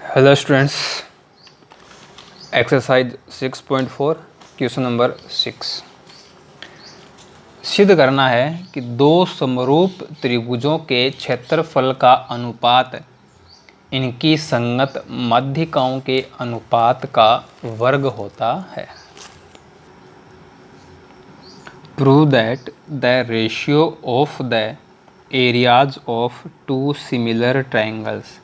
Hello students, exercise 6.4 question number 6। सिद्ध करना है कि दो समरूप त्रिभुजों के क्षेत्रफल का अनुपात इनकी संगत माध्यिकाओं के अनुपात का वर्ग होता है। Prove that the ratio of the areas of two similar triangles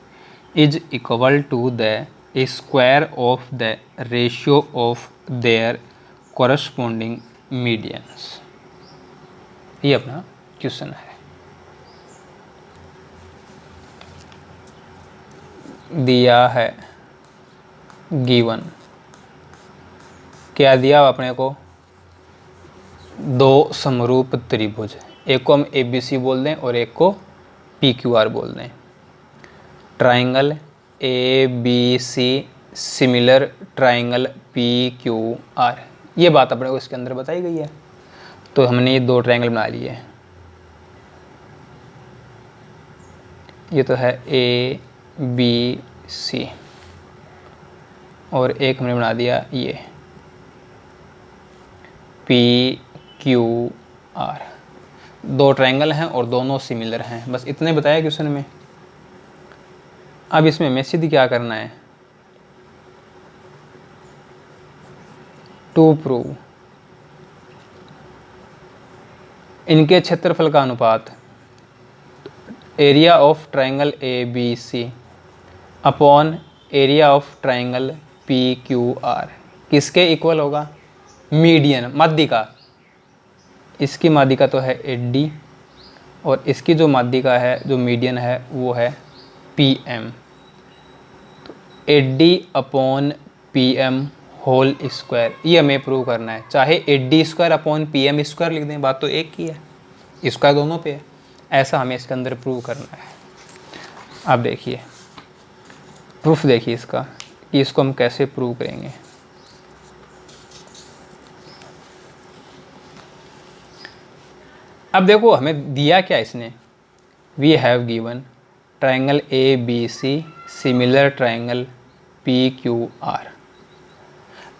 is equal to the square of the ratio of their corresponding medians। ये अपना क्वेश्चन है। दिया है गिवन, क्या दिया अपने को? दो समरूप त्रिभुज, एक को हम ABC बोल दें और एक को PQR बोल दें। Triangle ABC similar triangle PQR, ये बात अपने को इसके अंदर बताई गई है। तो हमने ये दो ट्राइंगल बना लिए। ये तो है ABC और एक हमने बना दिया ये PQR। दो ट्राइंगल हैं और दोनों सिमिलर हैं, बस इतने बताया क्वेश्चन में। अब इसमें हमें सीधी क्या करना है? टू प्रूव इनके क्षेत्रफल का अनुपात area of triangle ABC upon area of triangle PQR किसके इक्वल होगा? मीडियन, माध्यिका। इसकी माध्यिका तो है AD और इसकी जो माध्यिका है, जो मीडियन है, वो है PM। AD upon PM whole square, ये हमें प्रूव करना है। चाहे AD square upon PM square लिख दें, बात तो एक ही है, स्क्वायर दोनों पे है। ऐसा हमें इसके अंदर प्रूव करना है। अब देखिए प्रूफ, देखिए इसका कि इसको हम कैसे प्रूव करेंगे। अब देखो हमें दिया क्या इसने, we have given triangle ABC similar triangle PQR।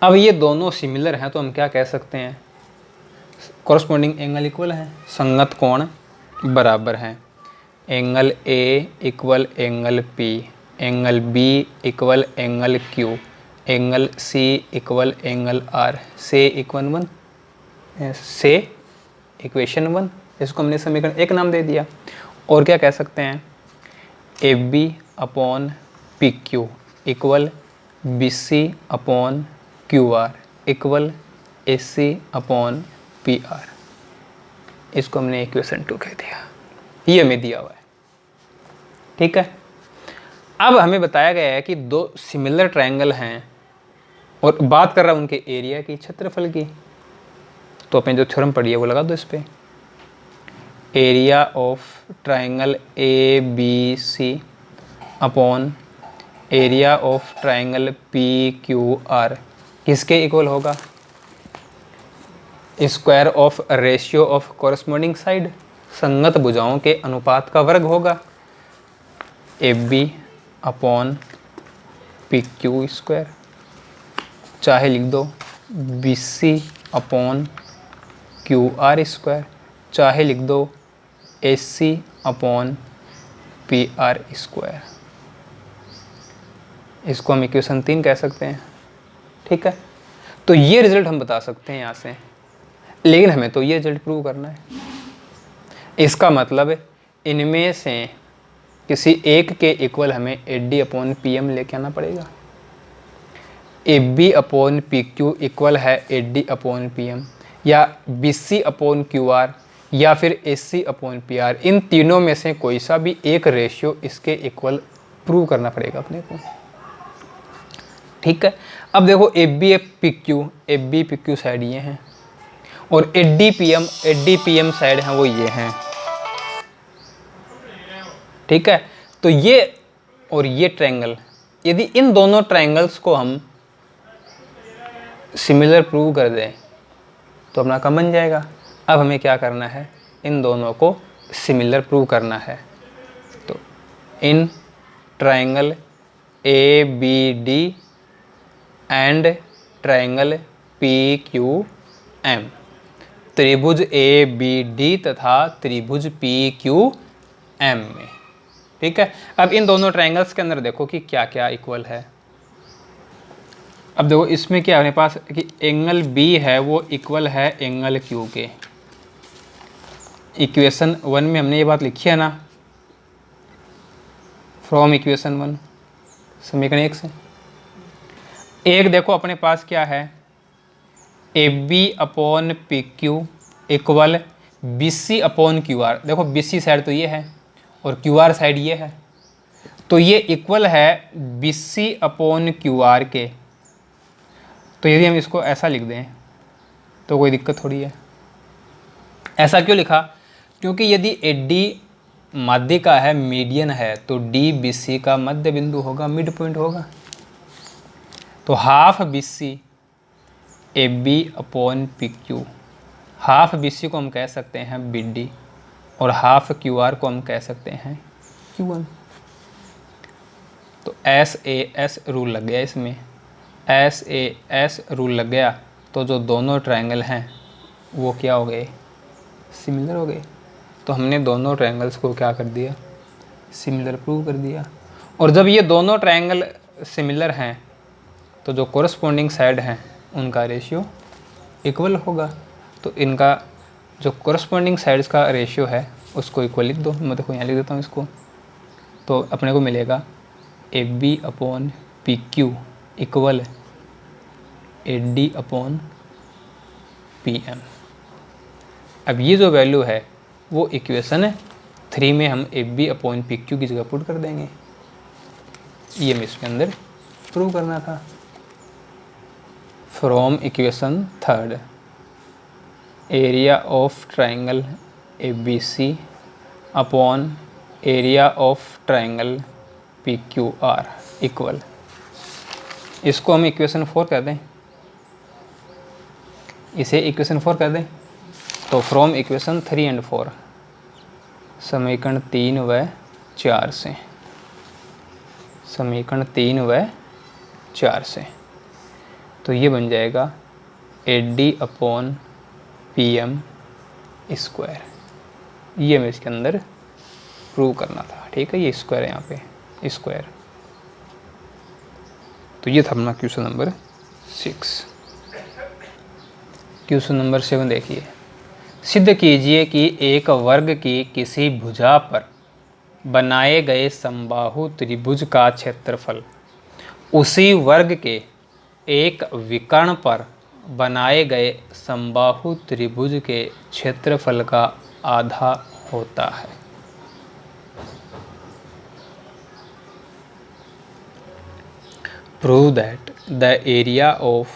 अब ये दोनों सिमिलर हैं तो हम क्या कह सकते हैं? कॉरस्पॉन्डिंग एंगल इक्वल है, संगत कोण बराबर हैं। Angle A equal angle P, angle B equal angle Q, angle C equal angle R। से इक्वल 1, से इक्वेशन 1, इसको हमने समीकरण 1 नाम दे दिया। और क्या कह सकते हैं? AB upon PQ equal BC upon QR equal AC upon PR। इसको हमने इक्वेशन 2 कह दिया, ये हमें दिया हुआ है। ठीक है। अब हमें बताया गया है कि दो सिमिलर ट्रायंगल हैं और बात कर रहा हूं उनके एरिया की, क्षेत्रफल की। तो अपने जो थ्योरम पढ़ी है वो लगा दो इस पे। Area of triangle ABC upon area of triangle PQR किसके इक्वल होगा? Square of ratio of corresponding side, संगत भुजाओं के अनुपात का वर्ग होगा। AB अपॉन PQ स्क्वायर, चाहे लिख दो BC अपॉन QR स्क्वायर, चाहे लिख दो AC अपॉन PR स्क्वायर। इसको हम इक्वेशन 3 कह सकते हैं। ठीक है। तो ये रिजल्ट हम बता सकते हैं यहाँ से, लेकिन हमें तो ये रिजल्ट प्रूव करना है। इसका मतलब इनमें से किसी एक के इक्वल हमें AD अपॉन PM लेके आना पड़ेगा। AB अपॉन PQ इक्वल है AD अपॉन PM, या BC अपॉन QR, या फिर AC अपॉन PR। इन तीनों में से कोई सा भी एक रेशियो इसके इक्वल प्रूव करना पड़ेगा अपने को। ठीक है। अब देखो AB PQ साइड ये हैं और AD PM साइड हैं वो ये हैं। ठीक है। तो ये और ये ट्रायंगल, यदि इन दोनों ट्रायंगल्स को हम सिमिलर प्रूव कर दें तो अपना कम बन जाएगा। अब हमें क्या करना है? इन दोनों को सिमिलर प्रूव करना है। तो in triangle A B D and triangle P Q M, त्रिभुज ए बी डी तथा त्रिभुज पी क्यू एम में। ठीक है, अब इन दोनों ट्रायंगल्स के अंदर देखो कि क्या क्या इक्वल है। अब देखो इसमें क्या है अपने पास कि एंगल बी है वो इक्वल है एंगल क्यू के। इक्वेशन 1 में हमने ये बात लिखी है ना, फ्रॉम इक्वेशन 1 समीकरण 1 से। एक देखो अपने पास क्या है, A B upon P Q equal B C upon Q R. देखो बी सी साइड तो ये है और क्यू आर साइड ये है, तो ये इक्वल है B C upon Q R के। तो यदि हम इसको ऐसा लिख दें तो कोई दिक्कत थोड़ी है। ऐसा क्यों लिखा, क्योंकि यदि ए डी माध्य का है, मीडियन है, तो डी बी सी का मध्य बिंदु होगा, मिड पॉइंट होगा। तो half B C A B upon P Q, half B C को हम कह सकते हैं बी डी और हाफ क्यू आर को हम कह सकते हैं क्यू वन। तो एस ए एस रूल लग गया इसमें, एस ए एस रूल लग गया, तो जो दोनों ट्रायंगल हैं वो क्या हो गए, सिमिलर हो गए। तो हमने दोनों ट्रायंगल्स को क्या कर दिया, सिमिलर प्रूव कर दिया। और जब ये दोनों ट्रायंगल सिमिलर हैं तो जो कोरस्पॉन्डिंग साइड हैं उनका रेशियो इक्वल होगा। तो इनका जो कोरस्पॉन्डिंग साइड्स का रेशियो है उसको इक्वल लिख दो। मैं देखो यहाँ लिख देता हूँ इसको। तो अपने को मिलेगा A B upon P Q equal A D upon P M. अब ये जो वैल्यू है वो इक्वेशन 3 में हम A B upon P Q की जगह पुट कर देंगे। ये हमें इसके अंदर प्रूव करना था। From equation 3 area of triangle A B C upon area of triangle P Q R equal, इसको हम इक्वेशन 4 कर दें, इसे इक्वेशन 4 कर दें। तो फ्रॉम इक्वेशन 3 एंड 4 समीकरण 3 व 4 से, समीकरण 3 व 4 से, तो ये बन जाएगा A D upon P M square. ये हमें इसके अंदर प्रूव करना था। ठीक है, ये स्क्वायर है यहाँ पे स्क्वायर। तो ये था अपना क्वेश्चन नंबर 6। क्वेश्चन नंबर 7 देखिए, सिद्ध कीजिए कि एक वर्ग की किसी भुजा पर बनाए गए समबाहु त्रिभुज का क्षेत्रफल उसी वर्ग के एक विकर्ण पर बनाए गए समबाहु त्रिभुज के क्षेत्रफल का आधा होता है। Prove that the area of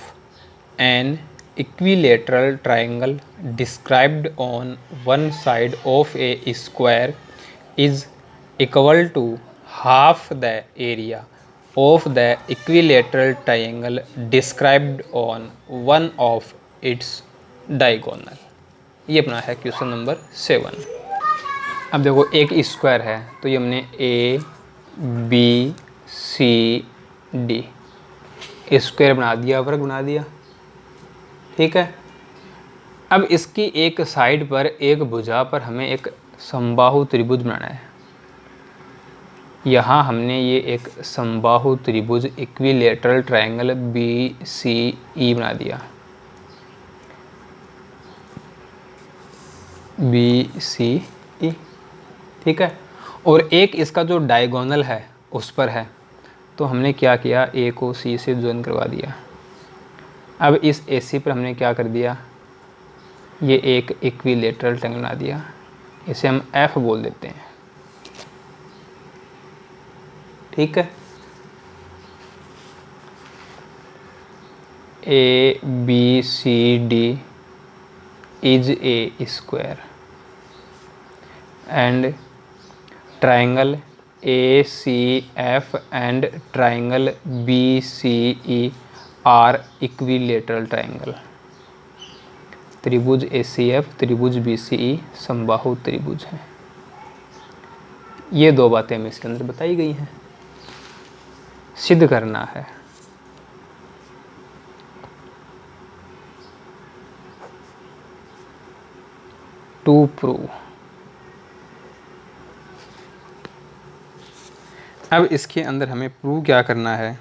an equilateral triangle described on one side of a square is equal to half the area of the equilateral triangle described on one of its diagonal। ये अपना है question number 7। अब देखो एक square है, तो ये हमने A B C D square बना दिया, वर्ग बना दिया। ठीक है, अब इसकी एक साइड पर, एक भुजा पर हमें एक समबाहु त्रिभुज बनाना है। यहाँ हमने ये एक समबाहु त्रिभुज इक्विलेटरल ट्रायंगल बी सी ई बना दिया, बी सी ई। ठीक है, और एक इसका जो डायगोनल है उस पर है, तो हमने क्या किया, ए को सी से ज्वाइन करवा दिया। अब इस ए सी पर हमने क्या कर दिया, ये एक इक्विलेटरल ट्रायंगल बना दिया, इसे हम एफ बोल देते हैं। ठीक है, A B C D is a square and triangle A C F and triangle B C E are equilateral triangle. त्रिभुज ए सी एफ, त्रिभुज बी सी ई समबाहु त्रिभुज है। ये दो बातें हमें इसके अंदर बताई गई हैं। सिद्ध करना है। To prove. अब इसके अंदर हमें प्रूव क्या करना है,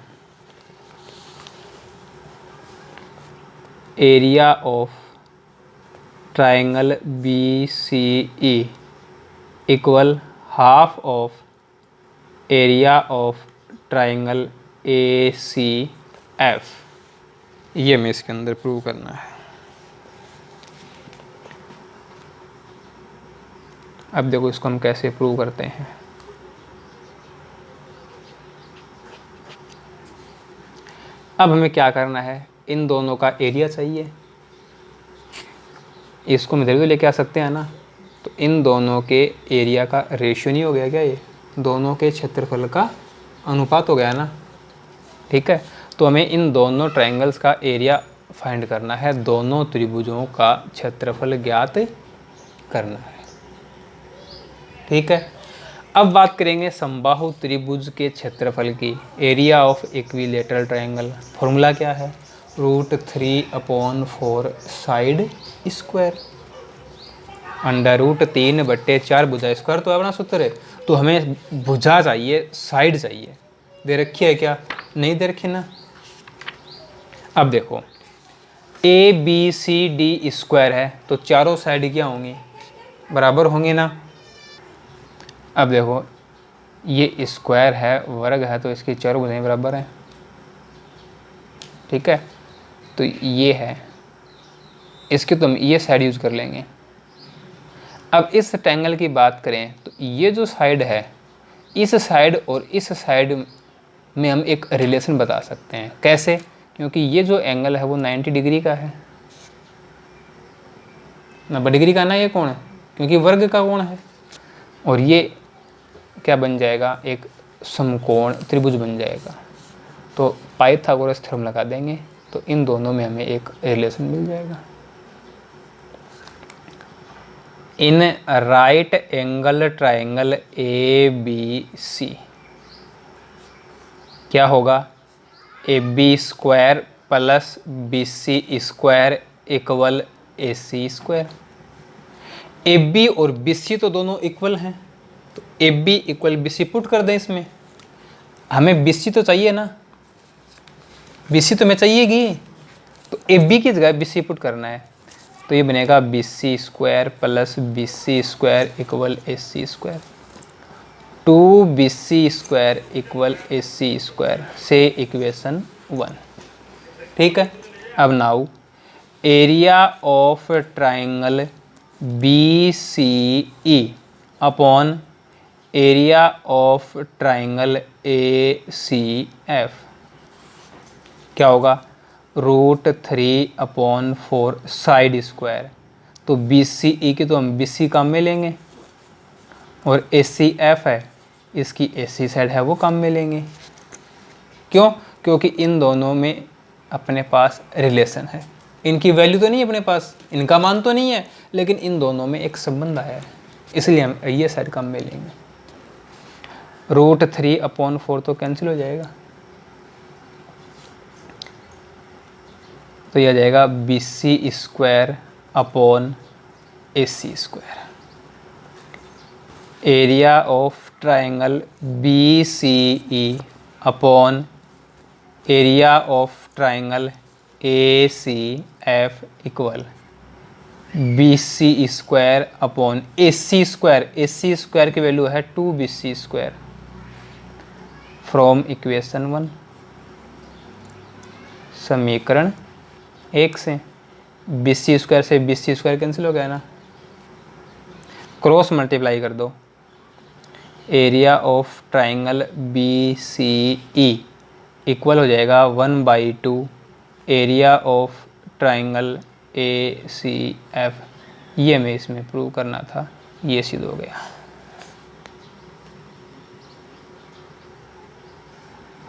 area of triangle B C E equal half of area of triangle A C F, ये हमें इसके अंदर प्रूव करना है। अब देखो इसको हम कैसे प्रूव करते हैं। अब हमें क्या करना है, इन दोनों का एरिया चाहिए, इसको हम इधर भी लेके आ सकते हैं ना, तो इन दोनों के एरिया का रेशियो नहीं हो गया क्या, ये दोनों के क्षेत्रफल का अनुपात हो गया ना, ठीक है। तो हमें इन दोनों ट्रायंगल्स का एरिया फाइंड करना है, दोनों त्रिभुजों का क्षेत्रफल ज्ञात करना है, ठीक है। अब बात करेंगे समबाहु त्रिभुज के क्षेत्रफल की, area of equilateral triangle. Formula क्या है, √3/4 साइड स्क्वायर, √3/4 भुजा स्क्वायर तो अपना सूत्र है। तो हमें भुजा चाहिए, साइड चाहिए, दे रखी है क्या, नहीं दे रखी ना। अब देखो ABCD स्क्वायर है तो चारों साइड क्या होंगी, बराबर होंगे ना। अब देखो ये स्क्वायर है, वर्ग है, तो इसकी चारों भुजाएं बराबर हैं, ठीक है। तो ये है, इसके तो हम ये साइड यूज कर लेंगे। अब इस ट्रायंगल की बात करें तो ये जो साइड है, इस साइड और इस साइड में हम एक रिलेशन बता सकते हैं। कैसे, क्योंकि ये जो एंगल है वो 90 डिग्री का है, 90 डिग्री का ना, ये कोण है क्योंकि वर्ग का कोण है, और ये क्या बन जाएगा, एक समकोण त्रिभुज बन जाएगा। तो पाइथागोरस थ्योरम लगा देंगे तो इन दोनों में हमें एक रिलेशन मिल जाएगा। In right angle triangle ABC क्या होगा, AB square plus BC square equal AC square. AB और BC तो दोनों इक्वल हैं, तो AB इक्वल BC पुट कर दें इसमें। हमें BC तो चाहिए ना, BC तो हमें चाहिएगी, तो AB की जगह BC पुट करना है। तो ये बनेगा BC square plus BC square equal AC square, 2BC square equal AC square से इक्वेशन 1, ठीक है। अब now area of triangle BCE upon area of triangle ACF क्या होगा, √3/4 साइड स्क्वायर। तो BCE की तो हम BC काम में लेंगे, और ACF है, इसकी AC साइड है वो काम में लेंगे। क्यों, क्योंकि इन दोनों में अपने पास रिलेशन है, इनकी वैल्यू तो नहीं है अपने पास, इनका मान तो नहीं है, लेकिन इन दोनों में एक संबंध आया है, इसलिए हम ये साइड काम में लेंगे। √3/4 तो कैंसिल हो जाएगा, तो यह आ जाएगा BC square upon AC square. Area of triangle BCE upon area of triangle ACF equal BC square upon AC square. AC square की वैल्यू है 2BC स्क्वायर फ्रॉम इक्वेशन 1, समीकरण 1 से। BC स्क्वायर से BC स्क्वायर कैंसिल हो गया ना, cross multiply कर दो। Area of triangle BCE equal हो जाएगा 1/2 एरिया ऑफ ट्राइंगल ACF। ये हमें इसमें प्रूव करना था, ये सिद्ध हो गया।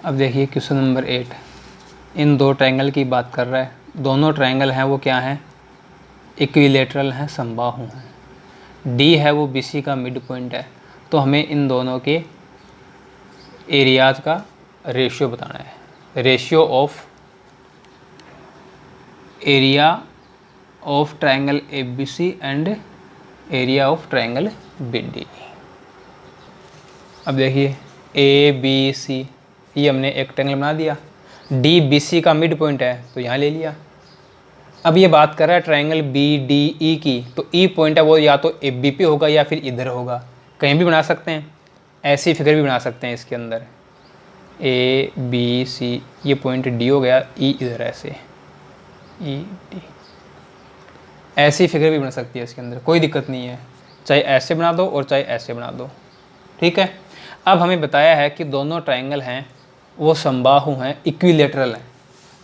अब देखिए क्वेश्चन नंबर 8, इन दो ट्रायंगल की बात कर रहा है, दोनों ट्रायंगल हैं वो क्या हैं, इक्विलेटरल हैं, समबाहु हैं। D है वो BC का मिड पॉइंट है, तो हमें इन दोनों के एरियाज का रेशियो बताना है, ratio of area of triangle ABC and area of triangle BD। अब देखिए ABC ये हमने एक ट्रायंगल बना दिया, DBC का मिड पॉइंट है तो यहाँ ले लिया। अब ये बात कर रहा है ट्रायंगल BDE की, तो E पॉइंट है वो या तो ABP होगा या फिर इधर होगा, कहीं भी बना सकते हैं, ऐसी फिगर भी बना सकते हैं इसके अंदर। ABC ये पॉइंट D हो गया, E इधर ऐसे ED, ऐसी फिगर भी बना सकती है इसके अंदर, कोई दिक्कत नहीं है, चाहे ऐसे बना दो और चाहे ऐसे बना दो, ठीक है। अब हमें बताया है कि दोनों ट्रायंगल हैं वो समबाहु हैं, इक्विलेटरल हैं।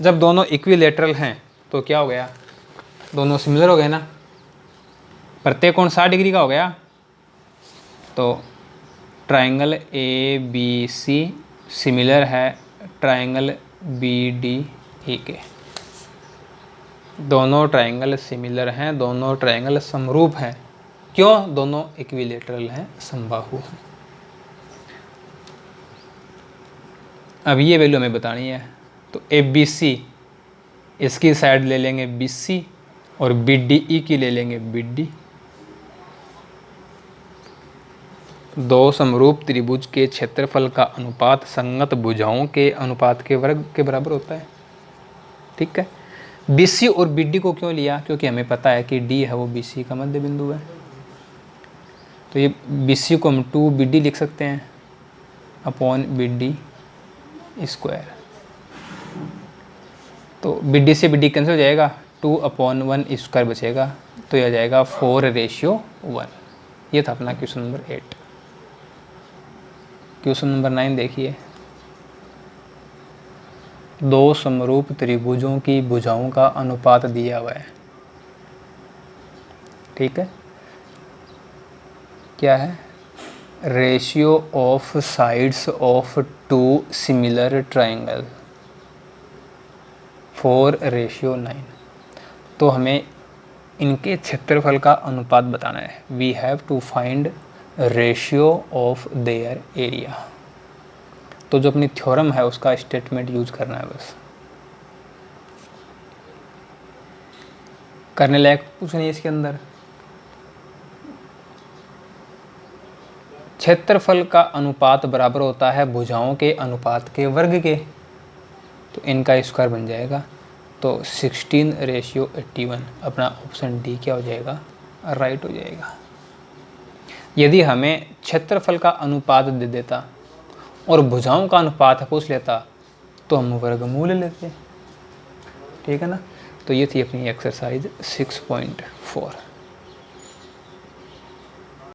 जब दोनों इक्विलेटरल हैं तो क्या हो गया, दोनों सिमिलर हो गए ना, प्रत्येक कोण 60 डिग्री का हो गया। तो ट्रायंगल ABC सिमिलर है ट्रायंगल BDE के, दोनों ट्रायंगल सिमिलर हैं, दोनों ट्रायंगल समरूप हैं। क्यों? दोनों इक्विलेटरल हैं, समबाहु हैं। अब ये वैल्यू हमें बतानी है, तो ABC इसकी साइड ले लेंगे BC और BDE की ले लेंगे BD। दो समरूप त्रिभुज के क्षेत्रफल का अनुपात संगत भुजाओं के अनुपात के वर्ग के बराबर होता है, ठीक है। BC और BD को क्यों लिया? क्योंकि हमें पता है कि D है वो BC का मध्य बिंदु है, तो ये BC को हम 2BD लिख सकते हैं अपॉन BD स्क्वायर। तो BD से BD कैंसिल हो जाएगा, 2/1 स्क्वायर बचेगा, तो यह जाएगा 4:1। ये था अपना क्वेश्चन नंबर 8। क्वेश्चन नंबर 9 देखिए, दो समरूप त्रिभुजों की भुजाओं का अनुपात दिया हुआ है, ठीक है। क्या है? Ratio of sides of two similar triangle 4:9। तो हमें इनके क्षेत्रफल का अनुपात बताना है। We have to find ratio of their area. तो जो अपनी थ्योरम है उसका स्टेटमेंट यूज करना है बस, करने लायक कुछ नहीं इसके अंदर। क्षेत्रफल का अनुपात बराबर होता है भुजाओं के अनुपात के वर्ग के, तो इनका स्क्वायर बन जाएगा, तो 16:81 अपना ऑप्शन डी क्या हो जाएगा, राइट हो जाएगा। यदि हमें क्षेत्रफल का अनुपात दे देता और भुजाओं का अनुपात पूछ लेता तो हम वर्गमूल लेते, ठीक है ना। तो ये थी अपनी एक्सरसाइज 6.4।